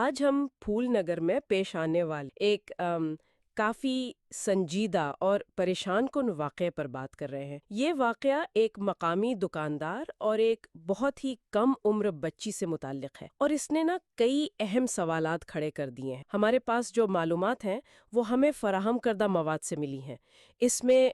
آج ہم پھول نگر میں پیش آنے والے ایک کافی سنجیدہ اور پریشان کن واقعے پر بات کر رہے ہیں۔ یہ واقعہ ایک مقامی دکاندار اور ایک بہت ہی کم عمر بچی سے متعلق ہے، اور اس نے کئی اہم سوالات کھڑے کر دیے ہیں۔ ہمارے پاس جو معلومات ہیں وہ ہمیں فراہم کردہ مواد سے ملی ہیں۔ اس میں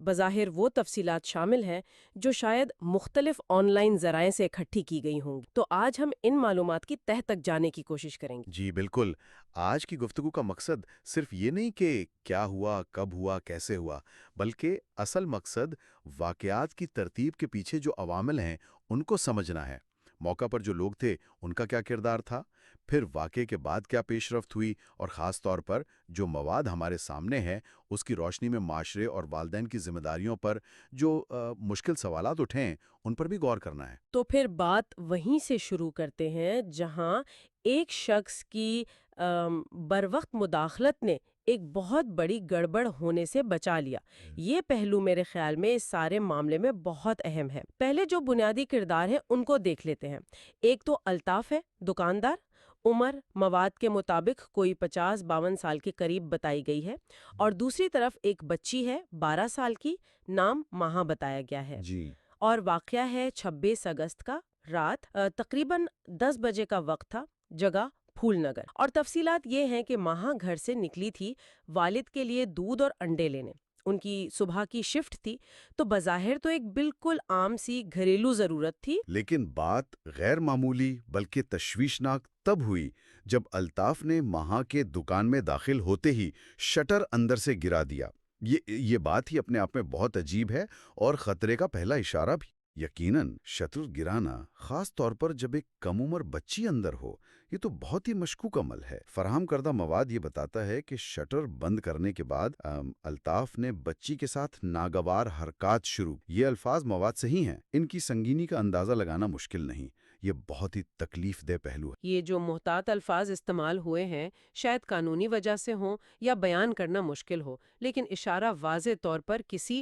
بظاہر وہ تفصیلات شامل ہیں جو شاید مختلف آن لائن ذرائع سے اکٹھی کی گئی ہوں گی۔ تو آج ہم ان معلومات کی تہ تک جانے کی کوشش کریں گے۔ جی بالکل، آج کی گفتگو کا مقصد صرف یہ نہیں کہ کیا ہوا، کب ہوا، کیسے ہوا، بلکہ اصل مقصد واقعات کی ترتیب کے پیچھے جو عوامل ہیں ان کو سمجھنا ہے۔ موقع پر جو لوگ تھے ان کا کیا کردار تھا، پھر واقعے کے بعد کیا پیش رفت ہوئی، اور خاص طور پر جو مواد ہمارے سامنے ہے اس کی روشنی میں معاشرے اور والدین کی ذمہ داریوں پر جو مشکل سوالات اٹھے ہیں ان پر بھی غور کرنا ہے۔ تو پھر بات وہیں سے شروع کرتے ہیں جہاں ایک شخص کی بروقت مداخلت نے ایک بہت بڑی گڑبڑ ہونے سے بچا لیا۔ یہ پہلو میرے خیال میں اس سارے معاملے میں بہت اہم ہے۔ پہلے جو بنیادی کردار ہیں ان کو دیکھ لیتے ہیں۔ ایک تو الطاف ہے، دکاندار، عمر مواد کے مطابق کوئی 50-52 سال کے قریب بتائی گئی ہے، اور دوسری طرف ایک بچی ہے 12 سال کی، نام ماہا بتایا گیا ہے۔ جی اور واقعہ ہے 26 اگست کا، رات تقریباً 10 بجے کا وقت تھا، جگہ پھول نگر۔ اور تفصیلات یہ ہیں کہ ماہا گھر سے نکلی تھی والد کے لیے دودھ اور انڈے لینے۔ ان کی صبح کی شفٹ تھی، تو بظاہر تو ایک بالکل عام سی گھریلو ضرورت تھی۔ لیکن بات غیر معمولی بلکہ تشویشناک تب ہوئی جب الطاف نے ماہا کے دکان میں داخل ہوتے ہی شٹر اندر سے گرا دیا۔ یہ بات ہی اپنے آپ میں بہت عجیب ہے اور خطرے کا پہلا اشارہ بھی۔ یقیناً شٹر گرانا، خاص طور پر جب ایک کم عمر بچی اندر ہو، یہ تو بہت ہی مشکوک عمل ہے۔ فراہم کردہ مواد یہ بتاتا ہے کہ شٹر بند کرنے کے بعد الطاف نے بچی کے ساتھ ناگوار حرکات شروع۔ یہ الفاظ مواد سے ہی ہیں، ان کی سنگینی کا اندازہ لگانا مشکل نہیں۔ یہ بہت ہی تکلیف دہ پہلو ہے۔ یہ جو محتاط الفاظ استعمال ہوئے ہیں شاید قانونی وجہ سے ہوں یا بیان کرنا مشکل ہو، لیکن اشارہ واضح طور پر کسی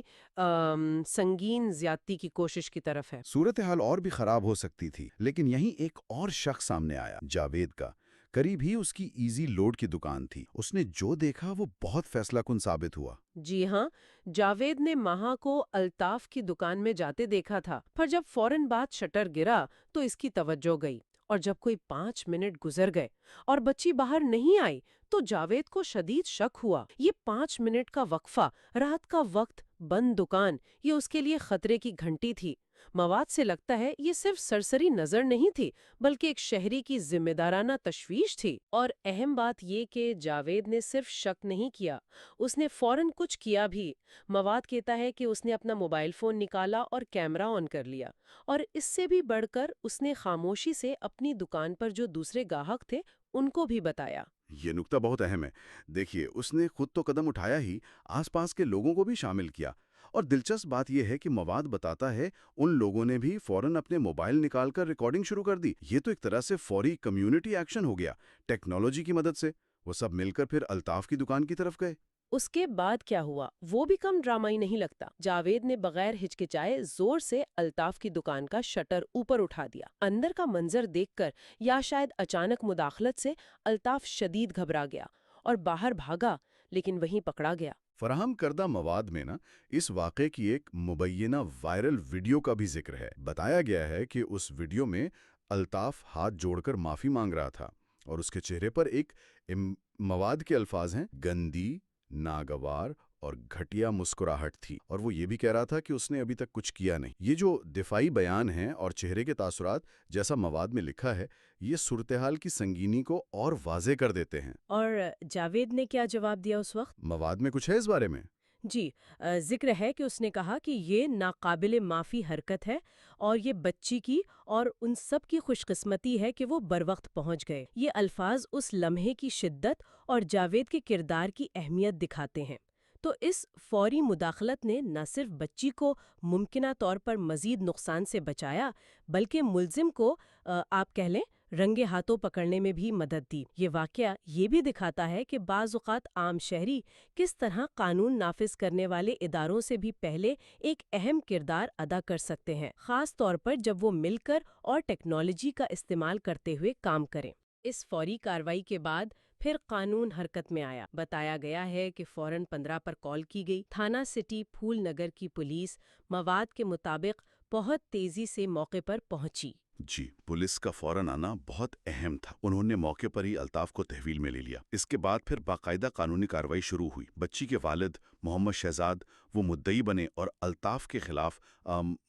سنگین زیادتی کی کوشش کی طرف ہے۔ صورتحال اور بھی خراب ہو سکتی تھی، لیکن یہیں ایک اور شخص سامنے آیا، جاوید کا۔ قریب ہی اس کی ایزی لوڈ کی دکان تھی۔ اس نے جو دیکھا وہ بہت فیصلہ کن ثابت ہوا۔ جی ہاں، جاوید نے ماہا کو الطاف کی دکان میں جاتے دیکھا تھا، پر جب فوراً بعد شٹر گرا تو اس کی توجہ گئی، اور جب کوئی 5 منٹ گزر گئے اور بچی باہر نہیں آئی تو جاوید کو شدید شک ہوا۔ یہ 5 منٹ کا وقفہ، رات کا وقت، بند دکان، یہ اس کے لیے خطرے کی گھنٹی تھی۔ مواد سے لگتا ہے یہ صرف سرسری نظر نہیں تھی، بلکہ ایک شہری کی ذمہ دارانہ تشویش تھی۔ اور اہم بات یہ کہ جاوید نے صرف شک نہیں کیا، اس نے فوراً کچھ کیا بھی۔ مواد کہتا ہے کہ اس نے اپنا موبائل فون نکالا اور کیمرہ آن کر لیا، اور اس سے بھی بڑھ کر اس نے خاموشی سے اپنی دکان پر جو دوسرے گاہک تھے ان کو بھی بتایا۔ یہ نکتہ بہت اہم ہے۔ دیکھیے، اس نے خود تو قدم اٹھایا ہی، آس پاس کے لوگوں کو بھی شامل کیا۔ اور دلچسپ بات یہ ہے کہ مواد بتاتا ہے ان لوگوں نے بھی فوراً اپنے موبائل نکال کر ریکارڈنگ شروع کر دی۔ یہ تو ایک طرح سے فوری کمیونٹی ایکشن ہو گیا۔ ٹیکنالوجی کی مدد سے وہ سب مل کر پھر الطاف کی دکان کی طرف گئے۔ اس کے بعد کیا ہوا وہ بھی کم ڈرامائی نہیں لگتا۔ جاوید نے بغیر ہچکچائے زور سے الطاف کی دکان کا شٹر اوپر اٹھا دیا۔ اندر کا منظر دیکھ کر یا شاید اچانک مداخلت سے الطاف شدید گھبرا گیا اور باہر بھاگا، لیکن وہیں پکڑا گیا۔ فراہم کردہ مواد میں اس واقعے کی ایک مبینہ وائرل ویڈیو کا بھی ذکر ہے۔ بتایا گیا ہے کہ اس ویڈیو میں الطاف ہاتھ جوڑ کر معافی مانگ رہا تھا، اور اس کے چہرے پر ایک مواد کے الفاظ ہیں، گندی، ناگوار اور گھٹیا مسکراہٹ تھی، اور وہ یہ بھی کہہ رہا تھا کہ اس نے ابھی تک کچھ کیا نہیں۔ یہ جو دفاعی بیان ہیں اور چہرے کے تاثرات جیسا مواد میں لکھا ہے، یہ صورتحال کی سنگینی کو اور واضح کر دیتے ہیں۔ اور جاوید نے کیا جواب دیا اس وقت؟ مواد میں کچھ ہے اس بارے میں؟ جی، ذکر ہے کہ اس نے کہا کہ یہ ناقابل معافی حرکت ہے، اور یہ بچی کی اور ان سب کی خوش قسمتی ہے کہ وہ بروقت پہنچ گئے۔ یہ الفاظ اس لمحے کی شدت اور جاوید کے کردار کی اہمیت دکھاتے ہیں۔ تو اس فوری مداخلت نے نہ صرف بچی کو ممکنہ طور پر مزید نقصان سے بچایا، بلکہ ملزم کو آپ کہہ لیں رنگے ہاتھوں پکڑنے میں بھی مدد دی۔ یہ واقعہ یہ بھی دکھاتا ہے کہ بعض اوقات عام شہری کس طرح قانون نافذ کرنے والے اداروں سے بھی پہلے ایک اہم کردار ادا کر سکتے ہیں، خاص طور پر جب وہ مل کر اور ٹیکنالوجی کا استعمال کرتے ہوئے کام کریں۔ اس فوری کارروائی کے بعد پھر قانون حرکت میں آیا۔ بتایا گیا ہے کہ فوراً 15 پر کال کی گئی۔ تھانہ سٹی پھول نگر کی پولیس مواد کے مطابق بہت تیزی سے موقع پر پہنچی۔ جی، پولیس کا فوراً آنا بہت اہم تھا۔ انہوں نے موقع پر ہی الطاف کو تحویل میں لے لیا۔ اس کے بعد پھر باقاعدہ قانونی کارروائی شروع ہوئی۔ بچی کے والد محمد شہزاد وہ مدعی بنے اور الطاف کے خلاف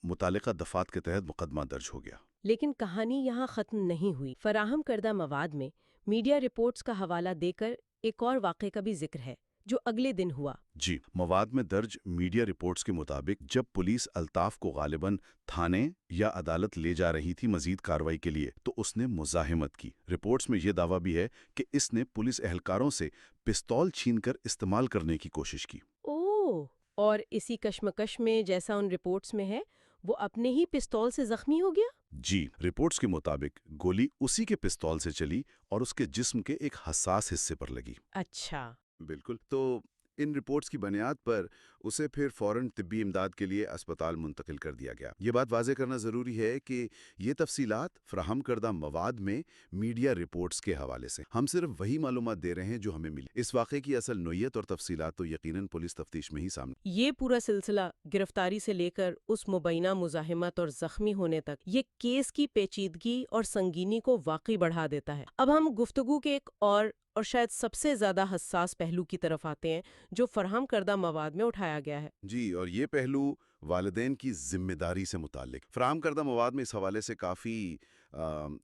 متعلقہ دفعات کے تحت مقدمہ درج ہو گیا۔ لیکن کہانی یہاں ختم نہیں ہوئی۔ فراہم کردہ مواد میں میڈیا رپورٹس کا حوالہ دے کر ایک اور واقعے کا بھی ذکر ہے جو اگلے دن ہوا۔ جی، مواد میں درج میڈیا رپورٹس کے مطابق جب پولیس الطاف کو غالباً تھانے یا عدالت لے جا رہی تھی مزید کارروائی کے لیے، تو اس نے مزاحمت کی۔ رپورٹس میں یہ دعویٰ بھی ہے کہ اس نے پولیس اہلکاروں سے پستول چھین کر استعمال کرنے کی کوشش کی۔ اوہ! اور اسی کشمکش میں جیسا ان رپورٹس میں ہے وہ اپنے ہی پستول سے زخمی ہو گیا؟ جی، رپورٹس کے مطابق گولی اسی کے پستول سے چلی اور اس کے جسم کے ایک حساس حصے پر لگی۔ اچھا۔ بالکل۔ تو ان رپورٹس کی بنیاد پر اسے پھر فوراً طبی امداد کے لیے اسپتال منتقل کر دیا گیا۔ یہ بات واضح کرنا ضروری ہے کہ یہ تفصیلات فراہم کردہ مواد میں میڈیا رپورٹس کے حوالے سے ہم صرف وہی معلومات دے رہے ہیں جو ہمیں ملی۔ اس واقعے کی اصل نوعیت اور تفصیلات تو یقیناً پولیس تفتیش میں ہی سامنے۔ یہ پورا سلسلہ گرفتاری سے لے کر اس مبینہ مزاحمت اور زخمی ہونے تک یہ کیس کی پیچیدگی اور سنگینی کو واقعی بڑھا دیتا ہے۔ اب ہم گفتگو کے ایک اور شاید سب سے زیادہ حساس پہلو کی طرف آتے ہیں جو فراہم کردہ مواد میں اٹھایا گیا ہے۔ جی، اور یہ پہلو والدین کی ذمہ داری سے متعلق۔ فراہم کردہ مواد میں اس حوالے سے کافی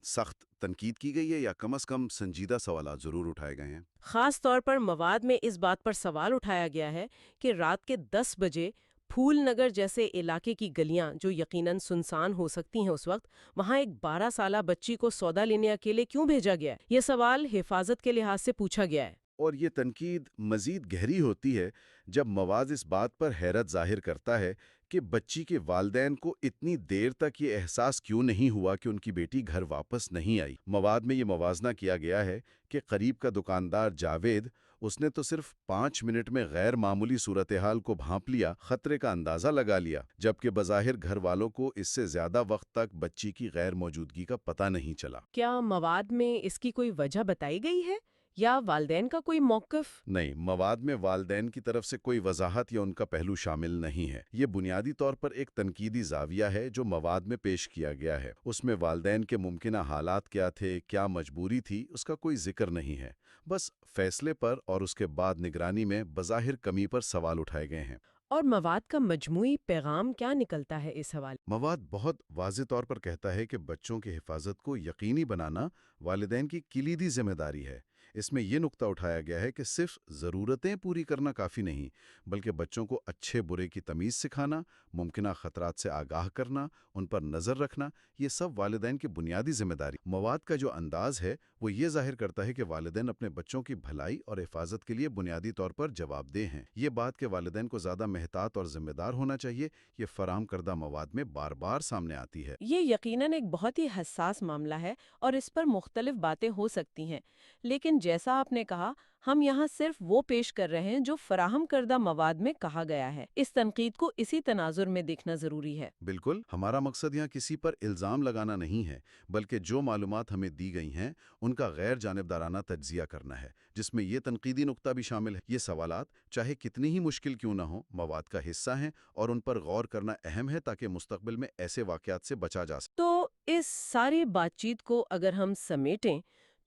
سخت تنقید کی گئی ہے، یا کم از کم سنجیدہ سوالات ضرور اٹھائے گئے ہیں۔ خاص طور پر مواد میں اس بات پر سوال اٹھایا گیا ہے کہ رات کے 10 بجے پھول نگر جیسے علاقے کی گلیاں جو یقیناً سنسان ہو سکتی ہیں اس وقت، وہاں ایک 12 سالہ بچی کو سودا لینے اکیلے کیوں بھیجا گیا ہے؟ یہ سوال حفاظت کے لحاظ سے پوچھا گیا ہے۔ اور یہ تنقید مزید گہری ہوتی ہے جب مواد اس بات پر حیرت ظاہر کرتا ہے کہ بچی کے والدین کو اتنی دیر تک یہ احساس کیوں نہیں ہوا کہ ان کی بیٹی گھر واپس نہیں آئی۔ مواد میں یہ موازنہ کیا گیا ہے کہ قریب کا دکاندار جاوید، اس نے تو صرف 5 منٹ میں غیر معمولی صورتحال کو بھانپ لیا، خطرے کا اندازہ لگا لیا، جبکہ بظاہر گھر والوں کو اس سے زیادہ وقت تک بچی کی غیر موجودگی کا پتہ نہیں چلا۔ کیا مواد میں اس کی کوئی وجہ بتائی گئی ہے یا والدین کا کوئی موقف؟ نہیں، مواد میں والدین کی طرف سے کوئی وضاحت یا ان کا پہلو شامل نہیں ہے۔ یہ بنیادی طور پر ایک تنقیدی زاویہ ہے جو مواد میں پیش کیا گیا ہے۔ اس میں والدین کے ممکنہ حالات کیا تھے، کیا مجبوری تھی، اس کا کوئی ذکر نہیں ہے۔ بس فیصلے پر اور اس کے بعد نگرانی میں بظاہر کمی پر سوال اٹھائے گئے ہیں۔ اور مواد کا مجموعی پیغام کیا نکلتا ہے اس حوالے؟ مواد بہت واضح طور پر کہتا ہے کہ بچوں کی حفاظت کو یقینی بنانا والدین کی کلیدی ذمہ داری ہے۔ اس میں یہ نقطہ اٹھایا گیا ہے کہ صرف ضرورتیں پوری کرنا کافی نہیں، بلکہ بچوں کو اچھے برے کی تمیز سکھانا، ممکنہ خطرات سے آگاہ کرنا، ان پر نظر رکھنا، یہ سب والدین کی بنیادی ذمہ داری۔ مواد کا جو انداز ہے وہ یہ ظاہر کرتا ہے کہ والدین اپنے بچوں کی بھلائی اور حفاظت کے لیے بنیادی طور پر جواب دہ ہیں۔ یہ بات کہ والدین کو زیادہ محتاط اور ذمہ دار ہونا چاہیے، یہ فراہم کردہ مواد میں بار بار سامنے آتی ہے۔ یہ یقیناً ایک بہت ہی حساس معاملہ ہے اور اس پر مختلف باتیں ہو سکتی ہیں، لیکن جیسا آپ نے کہا، ہم یہاں صرف وہ پیش کر رہے ہیں جو فراہم کردہ مواد میں کہا گیا ہے۔ اس تنقید کو اسی تناظر میں دیکھنا ضروری ہے۔ بالکل، ہمارا مقصد یہاں کسی پر الزام لگانا نہیں ہے، بلکہ جو معلومات ہمیں دی گئی ہیں ان کا غیر جانبدارانہ تجزیہ کرنا ہے، جس میں یہ تنقیدی نقطہ بھی شامل ہے۔ یہ سوالات چاہے کتنی ہی مشکل کیوں نہ ہوں، مواد کا حصہ ہیں اور ان پر غور کرنا اہم ہے تاکہ مستقبل میں ایسے واقعات سے بچا جا سکے۔ تو اس ساری بات چیت کو اگر ہم سمیٹیں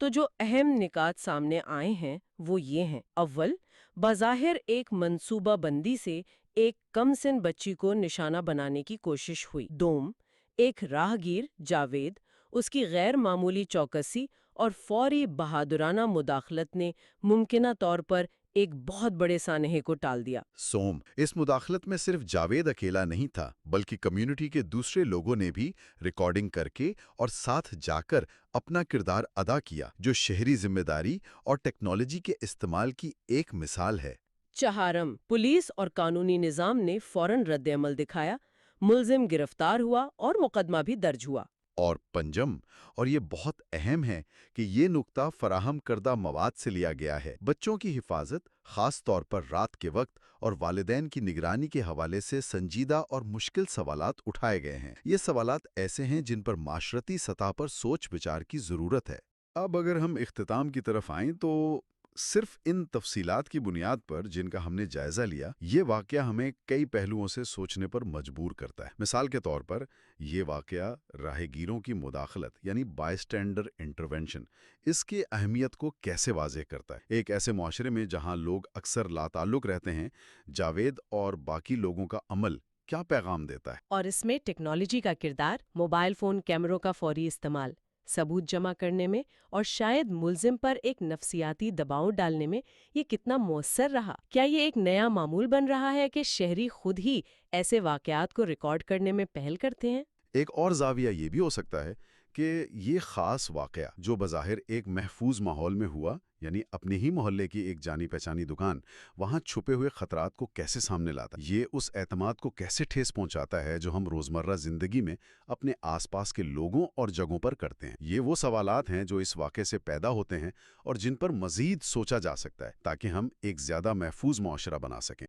تو جو اہم نکات سامنے آئے ہیں وہ یہ ہیں: اول، بظاہر ایک منصوبہ بندی سے ایک کم سن بچی کو نشانہ بنانے کی کوشش ہوئی۔ دوم، ایک راہگیر جاوید، اس کی غیر معمولی چوکسی اور فوری بہادرانہ مداخلت نے ممکنہ طور پر ایک بہت بڑے سانحے کو ٹال دیا۔ سوم، اس مداخلت میں صرف جاوید اکیلا نہیں تھا، بلکہ کمیونٹی کے دوسرے لوگوں نے بھی ریکارڈنگ کر کے اور ساتھ جا کر اپنا کردار ادا کیا، جو شہری ذمہ داری اور ٹیکنالوجی کے استعمال کی ایک مثال ہے۔ چہارم، پولیس اور قانونی نظام نے فوراً رد عمل دکھایا، ملزم گرفتار ہوا اور مقدمہ بھی درج ہوا۔ اور پنجم، اور یہ بہت اہم ہے کہ یہ نقطہ فراہم کردہ مواد سے لیا گیا ہے، بچوں کی حفاظت خاص طور پر رات کے وقت اور والدین کی نگرانی کے حوالے سے سنجیدہ اور مشکل سوالات اٹھائے گئے ہیں۔ یہ سوالات ایسے ہیں جن پر معاشرتی سطح پر سوچ بچار کی ضرورت ہے۔ اب اگر ہم اختتام کی طرف آئیں تو صرف ان تفصیلات کی بنیاد پر جن کا ہم نے جائزہ لیا، یہ واقعہ ہمیں کئی پہلوؤں سے سوچنے پر مجبور کرتا ہے۔ مثال کے طور پر یہ واقعہ راہ گیروں کی مداخلت یعنی بائی اسٹینڈر انٹرونشن، اس کی اہمیت کو کیسے واضح کرتا ہے۔ ایک ایسے معاشرے میں جہاں لوگ اکثر لاتعلق رہتے ہیں، جاوید اور باقی لوگوں کا عمل کیا پیغام دیتا ہے؟ اور اس میں ٹیکنالوجی کا کردار، موبائل فون کیمروں کا فوری استعمال، ثبوت جمع کرنے میں اور شاید ملزم پر ایک نفسیاتی دباؤ ڈالنے میں یہ کتنا مؤثر رہا؟ کیا یہ ایک نیا معمول بن رہا ہے کہ شہری خود ہی ایسے واقعات کو ریکارڈ کرنے میں پہل کرتے ہیں؟ ایک اور زاویہ یہ بھی ہو سکتا ہے کہ یہ خاص واقعہ جو بظاہر ایک محفوظ ماحول میں ہوا، یعنی اپنے ہی محلے کی ایک جانی پہچانی دکان، وہاں چھپے ہوئے خطرات کو کیسے سامنے لاتا ہے، یہ اس اعتماد کو کیسے ٹھیس پہنچاتا ہے جو ہم روزمرہ زندگی میں اپنے آس پاس کے لوگوں اور جگہوں پر کرتے ہیں۔ یہ وہ سوالات ہیں جو اس واقعے سے پیدا ہوتے ہیں اور جن پر مزید سوچا جا سکتا ہے تاکہ ہم ایک زیادہ محفوظ معاشرہ بنا سکیں۔